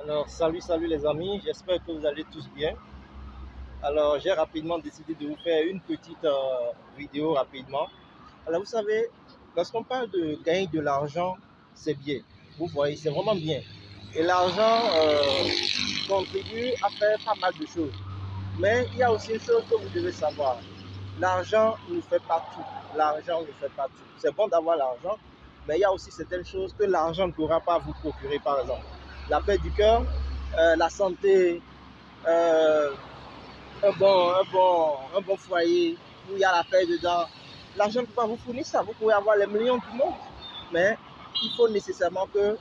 Alors, salut les amis, j'espère que vous allez tous bien. Alors, j'ai rapidement décidé de vous faire une petite vidéo rapidement. Alors, vous savez, lorsqu'on parle de gagner de l'argent, c'est bien. Vous voyez, c'est vraiment bien. Et l'argent contribue à faire pas mal de choses. Mais il y a aussi une chose que vous devez savoir. L'argent ne fait pas tout. L'argent ne fait pas tout. C'est bon d'avoir l'argent, mais il y a aussi certaines choses que l'argent ne pourra pas vous procurer, par exemple. La paix du cœur, la santé, euh, un bon foyer où il y a la paix dedans. L'argent ne peut pas vous fournir ça. Vous pouvez avoir les millions du monde, mais il faut nécessairement que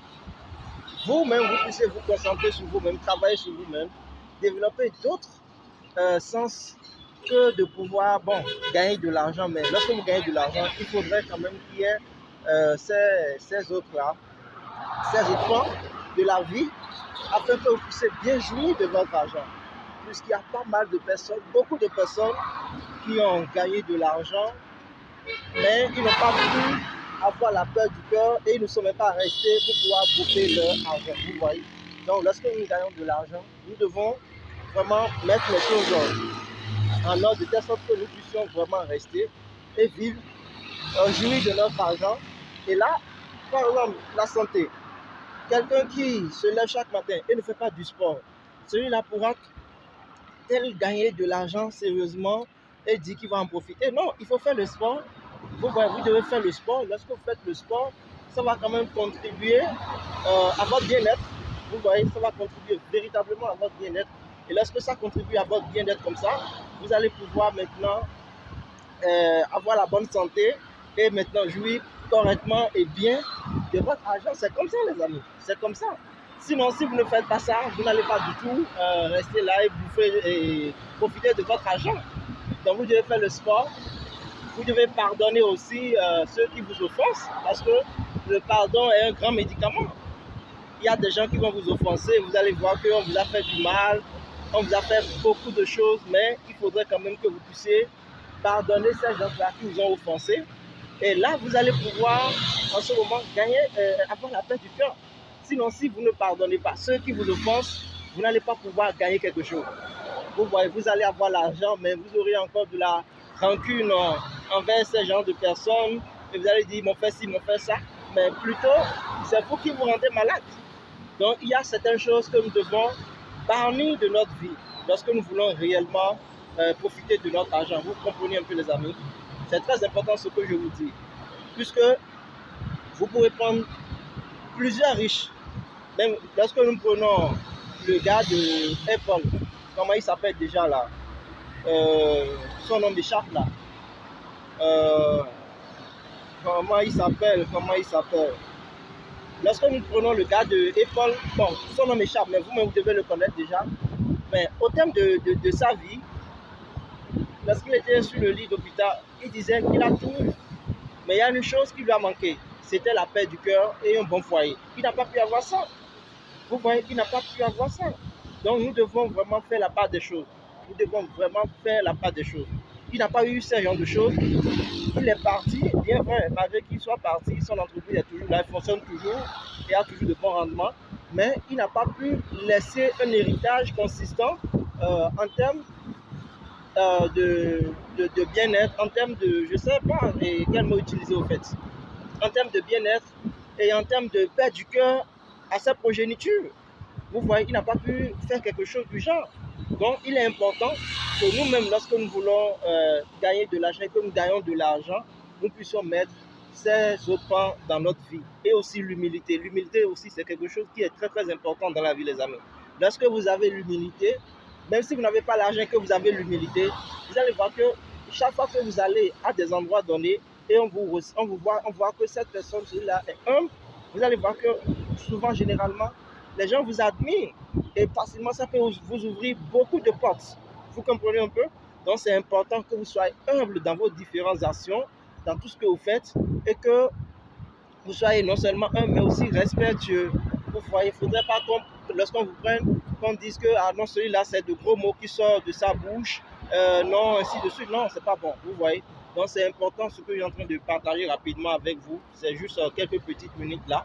vous-même, vous puissiez vous concentrer sur vous-même, travailler sur vous-même, développer d'autres sens que de pouvoir, gagner de l'argent. Mais lorsque vous gagnez de l'argent, il faudrait quand même qu'il y ait ces autres-là, ces autres points de la vie, afin que vous puissiez bien jouir de votre argent. Puisqu'il y a pas mal de personnes, beaucoup de personnes qui ont gagné de l'argent, mais ils n'ont pas pu avoir la peur du cœur et ils ne sont même pas restés pour pouvoir bouffer leur argent. Vous voyez. Donc, lorsque nous gagnons de l'argent, nous devons vraiment mettre les choses en ordre de telle sorte que nous puissions vraiment rester et vivre, jouir de notre argent. Et là, par exemple, la santé. Quelqu'un qui se lève chaque matin et ne fait pas du sport, celui-là pourra-t-il gagner de l'argent sérieusement et dire qu'il va en profiter? Non, il faut faire le sport. Vous devez faire le sport. Lorsque vous faites le sport, ça va quand même contribuer à votre bien-être. Vous voyez, ça va contribuer véritablement à votre bien-être. Et lorsque ça contribue à votre bien-être comme ça, vous allez pouvoir maintenant avoir la bonne santé et maintenant jouir correctement et bien de votre argent. C'est comme ça, les amis. C'est comme ça. Sinon, si vous ne faites pas ça, vous n'allez pas du tout rester là et bouffer et profiter de votre argent. Donc, vous devez faire le sport. Vous devez pardonner aussi ceux qui vous offensent parce que le pardon est un grand médicament. Il y a des gens qui vont vous offenser. Vous allez voir qu'on vous a fait du mal, on vous a fait beaucoup de choses, mais il faudrait quand même que vous puissiez pardonner ces gens-là qui vous ont offensé. Et là, vous allez pouvoir, en ce moment, gagner, avoir la paix du cœur. Sinon, si vous ne pardonnez pas ceux qui vous offensent, vous n'allez pas pouvoir gagner quelque chose. Vous voyez, vous allez avoir l'argent, mais vous aurez encore de la rancune envers ces genres de personnes. Et vous allez dire, ils m'ont fait ci, ils m'ont fait ça. Mais plutôt, c'est vous qui vous rendez malade. Donc, il y a certaines choses que nous devons bannir de notre vie lorsque nous voulons réellement profiter de notre argent. Vous comprenez un peu, les amis? C'est très important ce que je vous dis. Puisque vous pouvez prendre plusieurs riches. Même lorsque nous prenons le gars de Apple, comment il s'appelle déjà là? Son nom m'échappe là. Euh, comment il s'appelle? Lorsque nous prenons le gars de Apple, bon, son nom m'échappe, mais vous-même vous devez le connaître déjà. Mais au terme de sa vie, lorsqu'il était sur le lit d'hôpital, il disait qu'il a tout eu. Mais il y a une chose qui lui a manqué, c'était la paix du cœur et un bon foyer. Il n'a pas pu avoir ça. Vous voyez, il n'a pas pu avoir ça. Donc nous devons vraiment faire la part des choses. Nous devons vraiment faire la part des choses. Il n'a pas eu ce genre de choses. Il est parti, bien vrai, malgré qu'il soit parti, son entreprise est toujours là, il fonctionne toujours et a toujours de bons rendements. Mais il n'a pas pu laisser un héritage consistant en termes de bien-être, en termes de, je ne sais pas quel mot utiliser au fait, en termes de bien-être et en termes de paix du cœur à sa progéniture. Vous voyez, il n'a pas pu faire quelque chose du genre. Donc, il est important que nous-mêmes, lorsque nous voulons gagner de l'argent et que nous gagnons de l'argent, nous puissions mettre ces autres points dans notre vie. Et aussi l'humilité. L'humilité aussi, c'est quelque chose qui est très, très important dans la vie, les amis. Lorsque vous avez l'humilité, même si vous n'avez pas l'argent et que vous avez l'humilité, vous allez voir que chaque fois que vous allez à des endroits donnés et on voit que cette personne-là est humble, vous allez voir que souvent, généralement, les gens vous admirent et facilement ça peut vous ouvrir beaucoup de portes. Vous comprenez un peu? Donc c'est important que vous soyez humble dans vos différentes actions, dans tout ce que vous faites et que vous soyez non seulement humble mais aussi respectueux. Vous voyez, il ne faudrait pas lorsqu'on vous prenne, qu'on dise que ah non, celui-là c'est de gros mots qui sortent de sa bouche, non, ainsi de suite. Non, c'est pas bon. Vous voyez? Donc c'est important ce que je suis en train de partager rapidement avec vous. C'est juste quelques petites minutes là.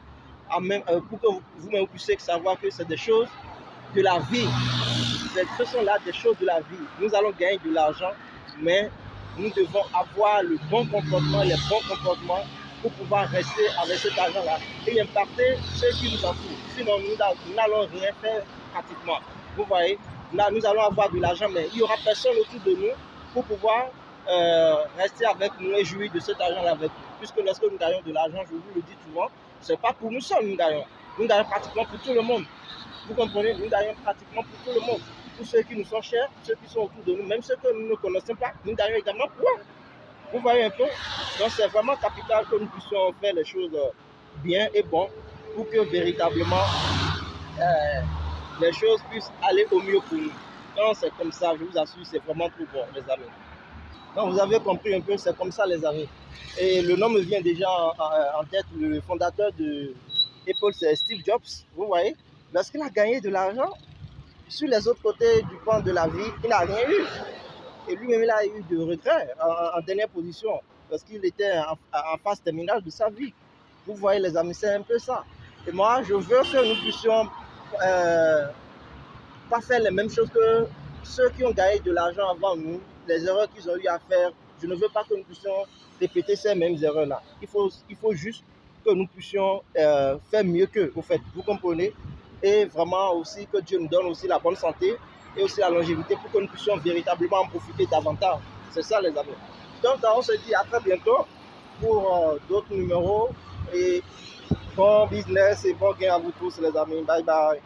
pour que vous-même puissiez savoir que c'est des choses de la vie. Ce sont là des choses de la vie. Nous allons gagner de l'argent, mais nous devons avoir le bon comportement, les bons comportements pour pouvoir rester avec cet argent-là et impacter ceux qui nous entourent. Sinon, nous n'allons rien faire pratiquement. Vous voyez, là, nous allons avoir de l'argent, mais il n'y aura personne autour de nous pour pouvoir rester avec nous et jouir de cet argent-là avec nous. Puisque lorsque nous gagnons de l'argent, je vous le dis souvent, ce n'est pas pour nous seuls nous gagnons. Nous gagnons pratiquement pour tout le monde. Vous comprenez, nous gagnons pratiquement pour tout le monde. Pour ceux qui nous sont chers, ceux qui sont autour de nous, même ceux que nous ne connaissons pas, nous gagnons également pour eux. Vous voyez un peu? Donc c'est vraiment capital que nous puissions faire les choses bien et bon pour que véritablement les choses puissent aller au mieux pour nous. Donc c'est comme ça, je vous assure, c'est vraiment trop bon, les amis. Donc vous avez compris un peu, c'est comme ça, les amis. Et le nom me vient déjà en tête, le fondateur de Apple, c'est Steve Jobs, vous voyez. Lorsqu'il a gagné de l'argent, sur les autres côtés du pan de la vie, il n'a rien eu. Et lui-même, il a eu de regrets en dernière position, parce qu'il était en phase terminale de sa vie. Vous voyez, les amis, c'est un peu ça. Et moi, je veux que nous puissions pas faire les mêmes choses que ceux qui ont gagné de l'argent avant nous, les erreurs qu'ils ont eu à faire. Je ne veux pas que nous puissions répéter ces mêmes erreurs-là. Il faut juste que nous puissions faire mieux qu'eux, au fait. Vous comprenez? Et vraiment aussi que Dieu nous donne aussi la bonne santé et aussi la longévité pour que nous puissions véritablement en profiter davantage. C'est ça, les amis. Donc, on se dit à très bientôt pour d'autres numéros et bon business et bon gain à vous tous, les amis. Bye bye.